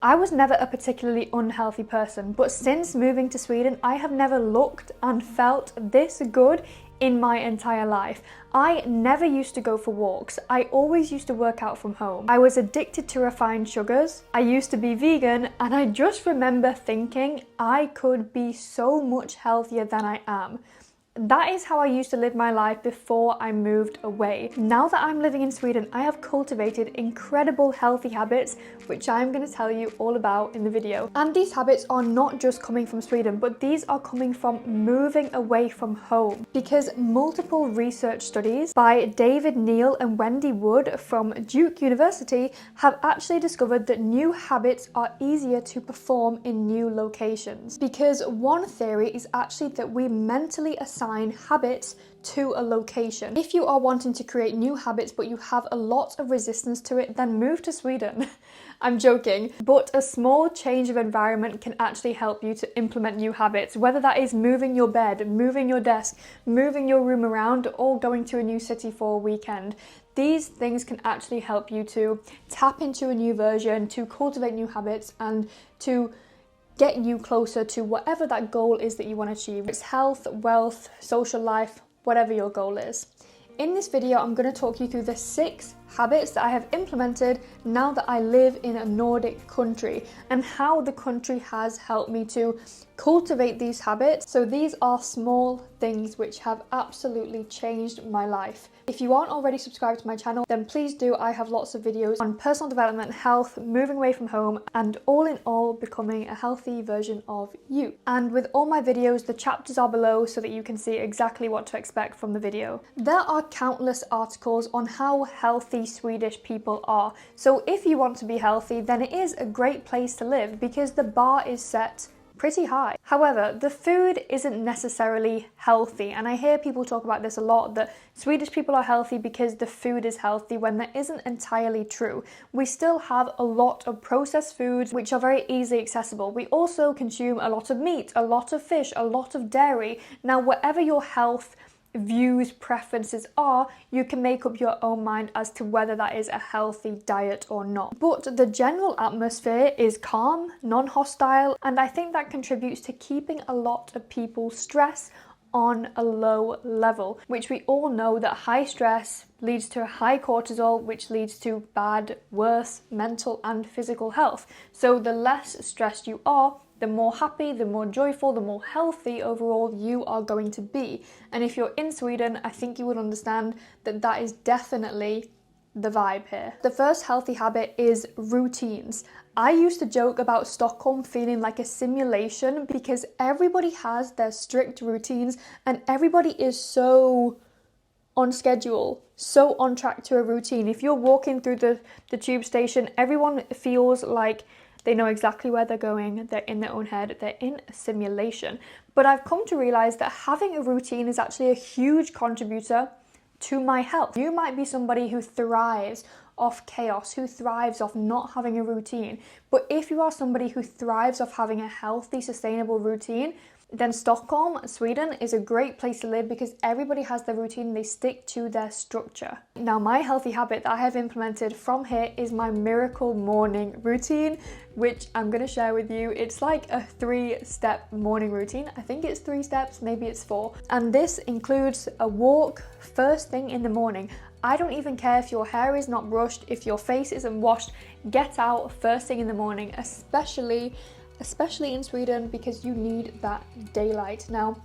I was never a particularly unhealthy person, but since moving to Sweden, I have never looked and felt this good in my entire life. I never used to go for walks. I always used to work out from home. I was addicted to refined sugars. I used to be vegan, and I just remember thinking I could be so much healthier than I am. That is how I used to live my life before I moved away. Now that I'm living in Sweden, I have cultivated incredible healthy habits, which I'm going to tell you all about in the video. And these habits are not just coming from Sweden, but these are coming from moving away from home. Because multiple research studies by David Neal and Wendy Wood from Duke University have actually discovered that new habits are easier to perform in new locations. Because one theory is actually that we mentally assign habits to a location. If you are wanting to create new habits but you have a lot of resistance to it, then move to Sweden. I'm joking, but a small change of environment can actually help you to implement new habits, whether that is moving your bed, moving your desk, moving your room around, or going to a new city for a weekend. These things can actually help you to tap into a new version, to cultivate new habits, and to get you closer to whatever that goal is that you want to achieve. It's health, wealth, social life, whatever your goal is. In this video, I'm going to talk you through the 6 habits that I have implemented now that I live in a Nordic country, and how the country has helped me to cultivate these habits. So these are small things which have absolutely changed my life. If you aren't already subscribed to my channel, then please do. I have lots of videos on personal development, health, moving away from home, and all in all, becoming a healthy version of you. And with all my videos, the chapters are below so that you can see exactly what to expect from the video. There are countless articles on how healthy Swedish people are. So if you want to be healthy, then it is a great place to live because the bar is set pretty high. However, the food isn't necessarily healthy, and I hear people talk about this a lot, that Swedish people are healthy because the food is healthy, when that isn't entirely true. We still have a lot of processed foods which are very easily accessible. We also consume a lot of meat, a lot of fish, a lot of dairy. Now, whatever your health views, preferences are, you can make up your own mind as to whether that is a healthy diet or not. But the general atmosphere is calm, non-hostile, and I think that contributes to keeping a lot of people's stress on a low level, which we all know that high stress leads to high cortisol, which leads to bad, worse mental and physical health. So the less stressed you are, the more happy, the more joyful, the more healthy overall you are going to be. And if you're in Sweden, I think you would understand that that is definitely the vibe here. The first healthy habit is routines. I used to joke about Stockholm feeling like a simulation because everybody has their strict routines and everybody is so on schedule, so on track to a routine. If you're walking through the tube station, everyone feels like they know exactly where they're going, they're in their own head, they're in a simulation. But I've come to realize that having a routine is actually a huge contributor to my health. You might be somebody who thrives off chaos, who thrives off not having a routine. But if you are somebody who thrives off having a healthy, sustainable routine, then Stockholm, Sweden is a great place to live because everybody has their routine, they stick to their structure. Now, my healthy habit that I have implemented from here is my miracle morning routine, which I'm going to share with you. It's like a 3-step morning routine. I think it's 3 steps, maybe it's 4. And this includes a walk first thing in the morning. I don't even care if your hair is not brushed, if your face isn't washed, get out first thing in the morning, especially in Sweden, because you need that daylight. Now,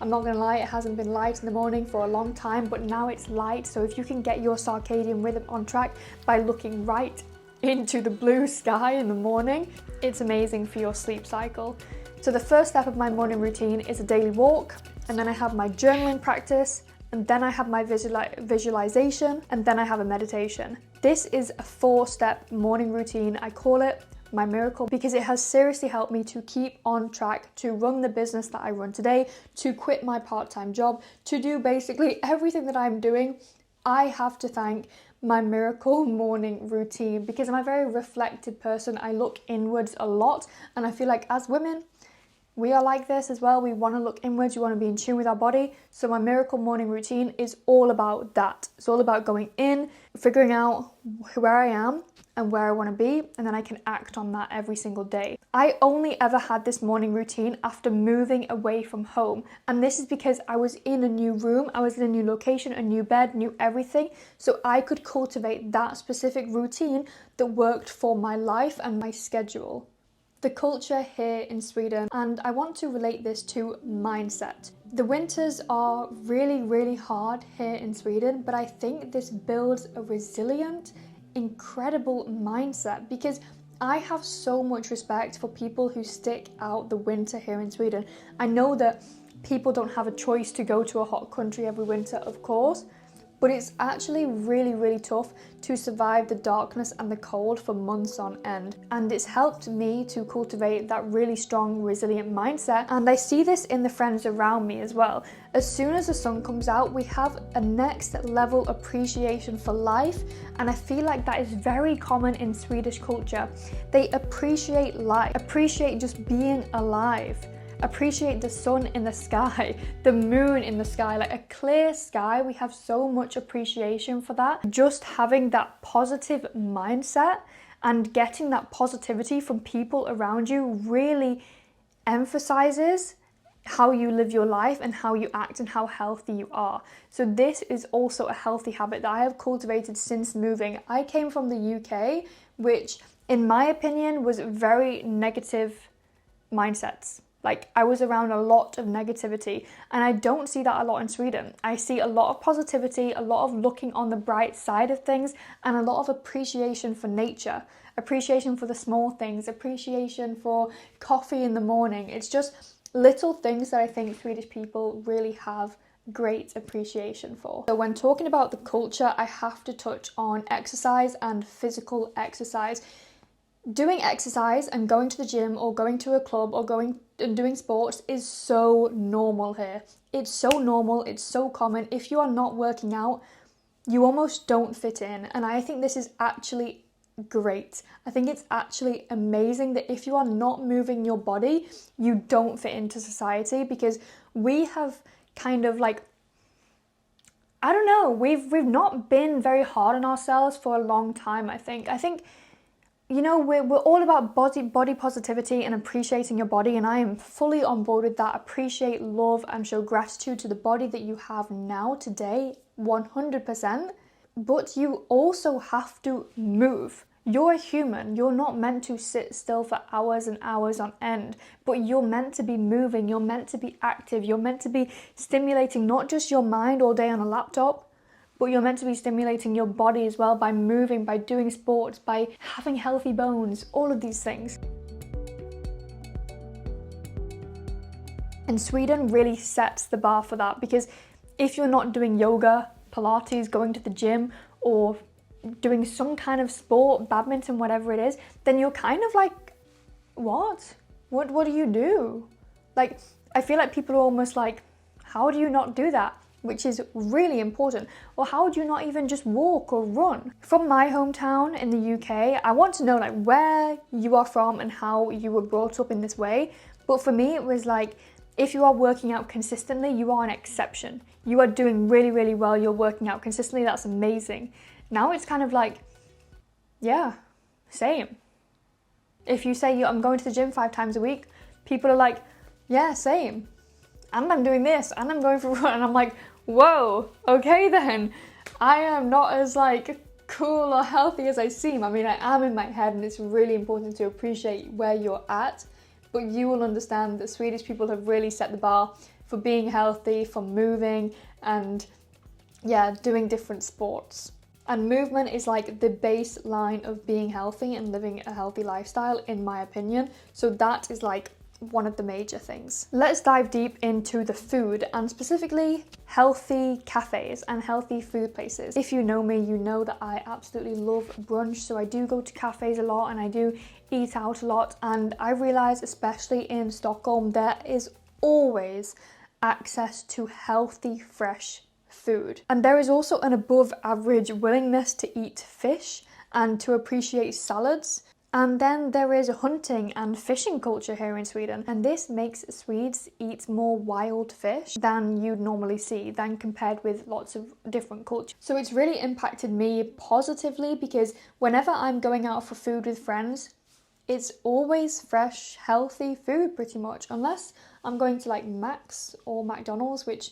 I'm not gonna lie, it hasn't been light in the morning for a long time, but now it's light. So if you can get your circadian rhythm on track by looking right into the blue sky in the morning, it's amazing for your sleep cycle. So the first step of my morning routine is a daily walk, and then I have my journaling practice, and then I have my visualization, and then I have a meditation. This is a 4-step morning routine. I call it my miracle because it has seriously helped me to keep on track, to run the business that I run today, to quit my part-time job, to do basically everything that I'm doing. I have to thank my miracle morning routine because I'm a very reflective person. I look inwards a lot, and I feel like as women, We are like this as well. We want to look inwards, we want to be in tune with our body. So my miracle morning routine is all about that. It's all about going in, figuring out where I am and where I want to be, and then I can act on that every single day. I only ever had this morning routine after moving away from home, and this is because I was in a new room, I was in a new location, a new bed, new everything, so I could cultivate that specific routine that worked for my life and my schedule. The culture here in Sweden, and I want to relate this to mindset. The winters are really, really hard here in Sweden, but I think this builds a resilient, incredible mindset, because I have so much respect for people who stick out the winter here in Sweden. I know that people don't have a choice to go to a hot country every winter, of course, but it's actually really, really tough to survive the darkness and the cold for months on end. And it's helped me to cultivate that really strong, resilient mindset. And I see this in the friends around me as well. As soon as the sun comes out, we have a next level appreciation for life. And I feel like that is very common in Swedish culture. They appreciate life, appreciate just being alive. Appreciate the sun in the sky, the moon in the sky, like a clear sky. We have so much appreciation for that. Just having that positive mindset and getting that positivity from people around you really emphasizes how you live your life and how you act and how healthy you are. So this is also a healthy habit that I have cultivated since moving. I came from the UK, which in my opinion was very negative mindsets. Like, I was around a lot of negativity, and I don't see that a lot in Sweden. I see a lot of positivity, a lot of looking on the bright side of things, and a lot of appreciation for nature, appreciation for the small things, appreciation for coffee in the morning. It's just little things that I think Swedish people really have great appreciation for. So when talking about the culture, I have to touch on exercise and physical exercise. Doing exercise and going to the gym or going to a club or going and doing sports is so normal here. It's so normal, it's so common. If you are not working out, you almost don't fit in. And I think this is actually great. I think it's actually amazing that if you are not moving your body, you don't fit into society, because we have kind of like, I don't know, we've not been very hard on ourselves for a long time, I think. You know, we're all about body positivity and appreciating your body, and I am fully on board with that. Appreciate, love, and show gratitude to the body that you have now, today, 100%. But you also have to move. You're a human. You're not meant to sit still for hours and hours on end, but you're meant to be moving. You're meant to be active. You're meant to be stimulating not just your mind all day on a laptop, but you're meant to be stimulating your body as well by moving, by doing sports, by having healthy bones, all of these things. And Sweden really sets the bar for that, because if you're not doing yoga, Pilates, going to the gym, or doing some kind of sport, badminton, whatever it is, then you're kind of like, what do you do? Like, I feel like people are almost like, how do you not do that? Which is really important. Or how do you not even just walk or run? From my hometown in the UK, I want to know like where you are from and how you were brought up in this way. But for me, it was like, if you are working out consistently, you are an exception. You are doing really, really well. You're working out consistently. That's amazing. Now it's kind of like, yeah, same. If you say I'm going to the gym 5 times a week, people are like, yeah, same. And I'm doing this, and I'm going for a run, and I'm like, whoa, okay then. I am not as like cool or healthy as I seem. I mean, I am in my head, and it's really important to appreciate where you're at, but you will understand that Swedish people have really set the bar for being healthy, for moving, and yeah, doing different sports. And movement is like the baseline of being healthy and living a healthy lifestyle, in my opinion. So that is like one of the major things. Let's dive deep into the food, and specifically healthy cafes and healthy food places. If you know me, you know that I absolutely love brunch, so I do go to cafes a lot and I do eat out a lot, and I realize especially in Stockholm there is always access to healthy, fresh food. And there is also an above average willingness to eat fish and to appreciate salads. And then there is hunting and fishing culture here in Sweden, and this makes Swedes eat more wild fish than you'd normally see, than compared with lots of different cultures. So it's really impacted me positively, because whenever I'm going out for food with friends, it's always fresh, healthy food pretty much, unless I'm going to like Mac's or McDonald's, which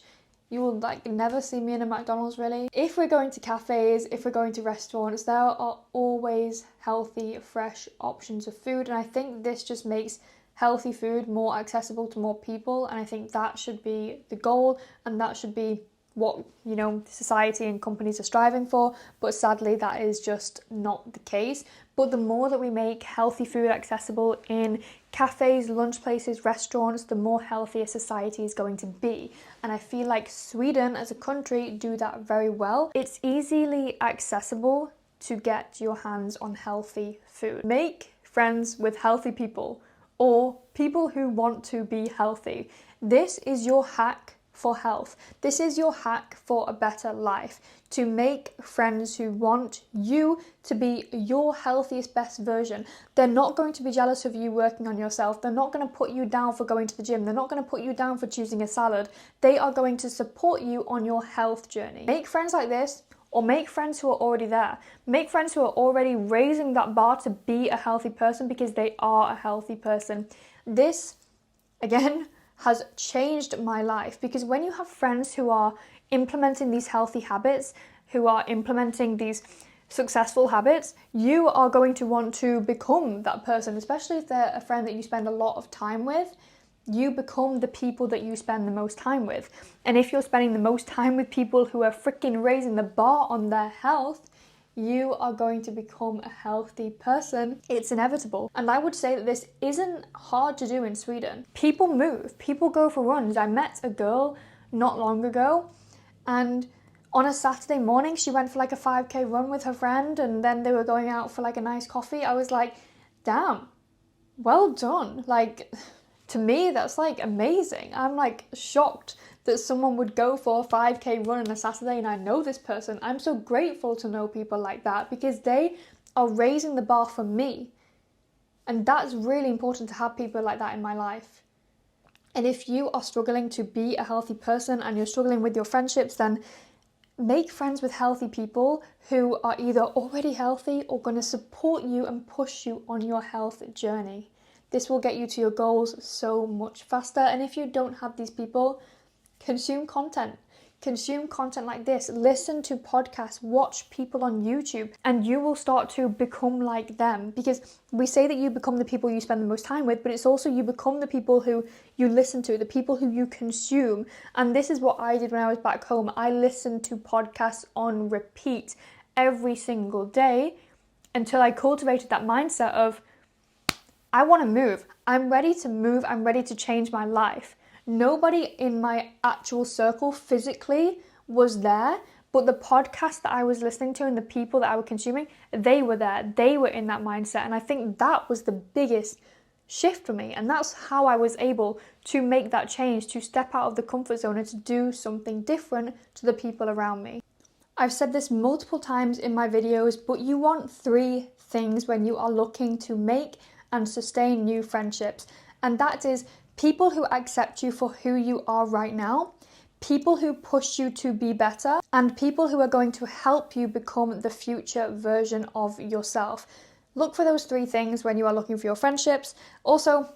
you will like never see me in a McDonald's really. If we're going to cafes, if we're going to restaurants, there are always healthy, fresh options of food. And I think this just makes healthy food more accessible to more people. And I think that should be the goal, and that should be what, you know, society and companies are striving for. But sadly, that is just not the case. But the more that we make healthy food accessible in cafes, lunch places, restaurants, the more healthier society is going to be. And I feel like Sweden as a country do that very well. It's easily accessible to get your hands on healthy food. Make friends with healthy people, or people who want to be healthy. This is your hack for health. This is your hack for a better life. To make friends who want you to be your healthiest, best version. They're not going to be jealous of you working on yourself. They're not going to put you down for going to the gym. They're not going to put you down for choosing a salad. They are going to support you on your health journey. Make friends like this, or make friends who are already there. Make friends who are already raising that bar to be a healthy person, because they are a healthy person. This, again, has changed my life, because when you have friends who are implementing these healthy habits, who are implementing these successful habits, you are going to want to become that person, especially if they're a friend that you spend a lot of time with. You become the people that you spend the most time with. And if you're spending the most time with people who are freaking raising the bar on their health, you are going to become a healthy person. It's inevitable. And I would say that this isn't hard to do in Sweden. People move, people go for runs. I met a girl not long ago, and on a Saturday morning, she went for like a 5K run with her friend, and then they were going out for like a nice coffee. I was like, damn, well done. Like, to me, that's like amazing. I'm like shocked that someone would go for a 5K run on a Saturday, and I know this person. I'm so grateful to know people like that, because they are raising the bar for me. And that's really important, to have people like that in my life. And if you are struggling to be a healthy person and you're struggling with your friendships, then make friends with healthy people who are either already healthy or going to support you and push you on your health journey. This will get you to your goals so much faster. And if you don't have these people, consume content. Consume content like this. Listen to podcasts. Watch people on YouTube. And you will start to become like them. Because we say that you become the people you spend the most time with, but it's also you become the people who you listen to, the people who you consume. And this is what I did when I was back home. I listened to podcasts on repeat every single day until I cultivated that mindset of, I want to move. I'm ready to move. I'm ready to change my life. Nobody in my actual circle physically was there, but the podcast that I was listening to and the people that I was consuming, they were there. They were in that mindset. And I think that was the biggest shift for me. And that's how I was able to make that change, to step out of the comfort zone and to do something different to the people around me. I've said this multiple times in my videos, but you want 3 things when you are looking to make and sustain new friendships. And that is people who accept you for who you are right now, people who push you to be better, and people who are going to help you become the future version of yourself. Look for those 3 things when you are looking for your friendships. Also,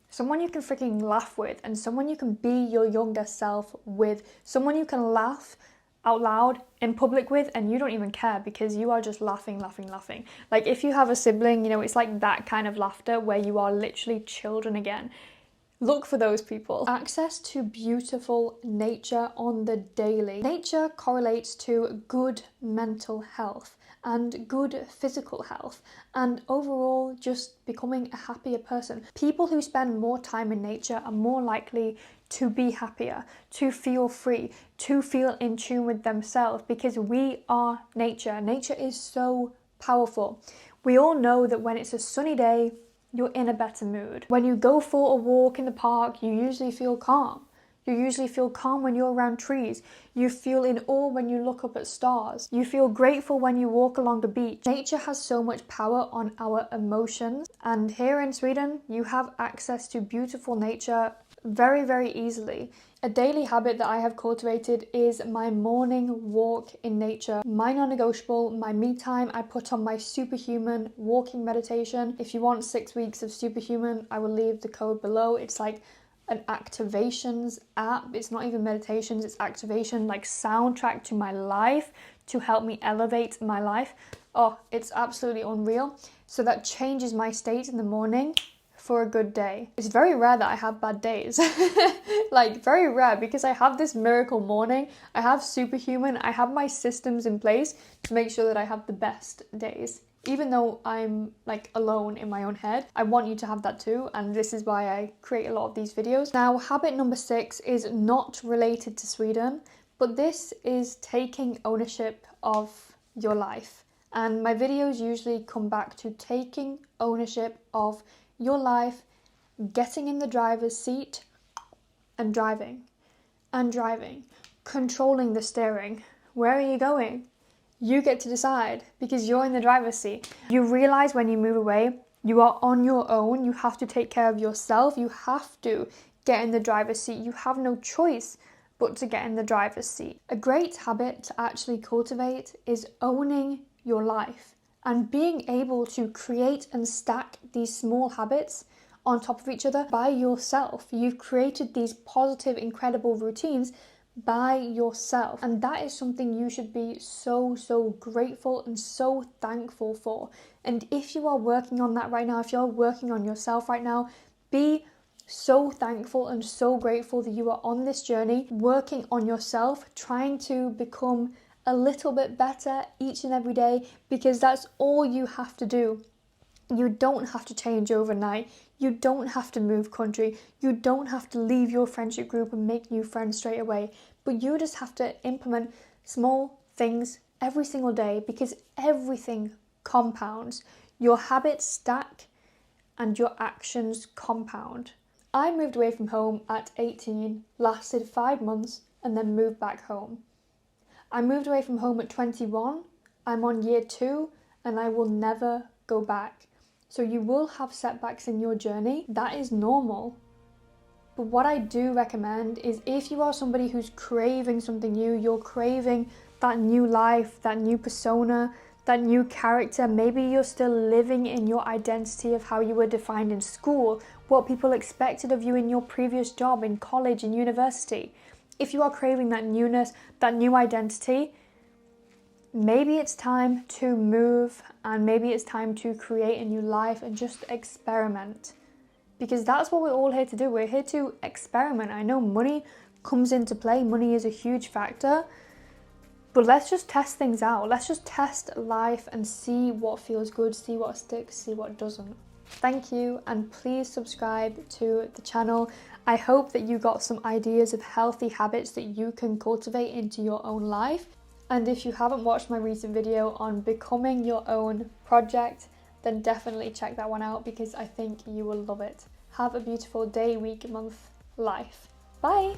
someone you can freaking laugh with, and someone you can be your younger self with, someone you can laugh out loud in public with and you don't even care, because you are just laughing. Like if you have a sibling, you know, it's like that kind of laughter where you are literally children again. Look for those people. Access to beautiful nature on the daily. Nature correlates to good mental health and good physical health, and overall just becoming a happier person. People who spend more time in nature are more likely to be happier, to feel free, to feel in tune with themselves, because we are nature. Nature is so powerful. We all know that when it's a sunny day, you're in a better mood. When you go for a walk in the park, you usually feel calm. You usually feel calm when you're around trees. You feel in awe when you look up at stars. You feel grateful when you walk along the beach. Nature has so much power on our emotions. And here in Sweden, you have access to beautiful nature very, very easily. A daily habit that I have cultivated is my morning walk in nature. My non-negotiable, my me time, I put on my superhuman walking meditation. If you want 6 weeks of superhuman, I will leave the code below. It's like an activations app. It's not even meditations, it's activation, like soundtrack to my life to help me elevate my life. Oh, it's absolutely unreal. So that changes my state in the morning for a good day. It's very rare that I have bad days. Like very rare, because I have this miracle morning, I have superhuman, I have my systems in place to make sure that I have the best days. Even though I'm like alone in my own head, I want you to have that too, and this is why I create a lot of these videos. Now, habit number 6 is not related to Sweden, but this is taking ownership of your life. And my videos usually come back to taking ownership of your life, getting in the driver's seat and driving, controlling the steering. Where are you going? You get to decide because you're in the driver's seat. You realize when you move away, you are on your own. You have to take care of yourself. You have to get in the driver's seat. You have no choice but to get in the driver's seat. A great habit to actually cultivate is owning your life and being able to create and stack these small habits on top of each other by yourself. You've created these positive, incredible routines by yourself, and that is something you should be so grateful and so thankful for. And if you are working on that right now, if you're working on yourself right now, be so thankful and so grateful that you are on this journey, working on yourself, trying to become a little bit better each and every day, because that's all you have to do. You don't have to change overnight. You don't have to move country. You don't have to leave your friendship group and make new friends straight away. But you just have to implement small things every single day, because everything compounds. Your habits stack and your actions compound. I moved away from home at 18, lasted 5 months, and then moved back home. I moved away from home at 21. I'm on year 2 and I will never go back. So you will have setbacks in your journey. That is normal. But what I do recommend is, if you are somebody who's craving something new, you're craving that new life, that new persona, that new character, maybe you're still living in your identity of how you were defined in school, what people expected of you in your previous job, in college, in university. If you are craving that newness, that new identity, maybe it's time to move, and maybe it's time to create a new life and just experiment. Because that's what we're all here to do. We're here to experiment. I know money comes into play. Money is a huge factor. But let's just test things out. Let's just test life and see what feels good, see what sticks, see what doesn't. Thank you, and please subscribe to the channel. I hope that you got some ideas of healthy habits that you can cultivate into your own life. And if you haven't watched my recent video on becoming your own project, then definitely check that one out, because I think you will love it. Have a beautiful day, week, month, life. Bye!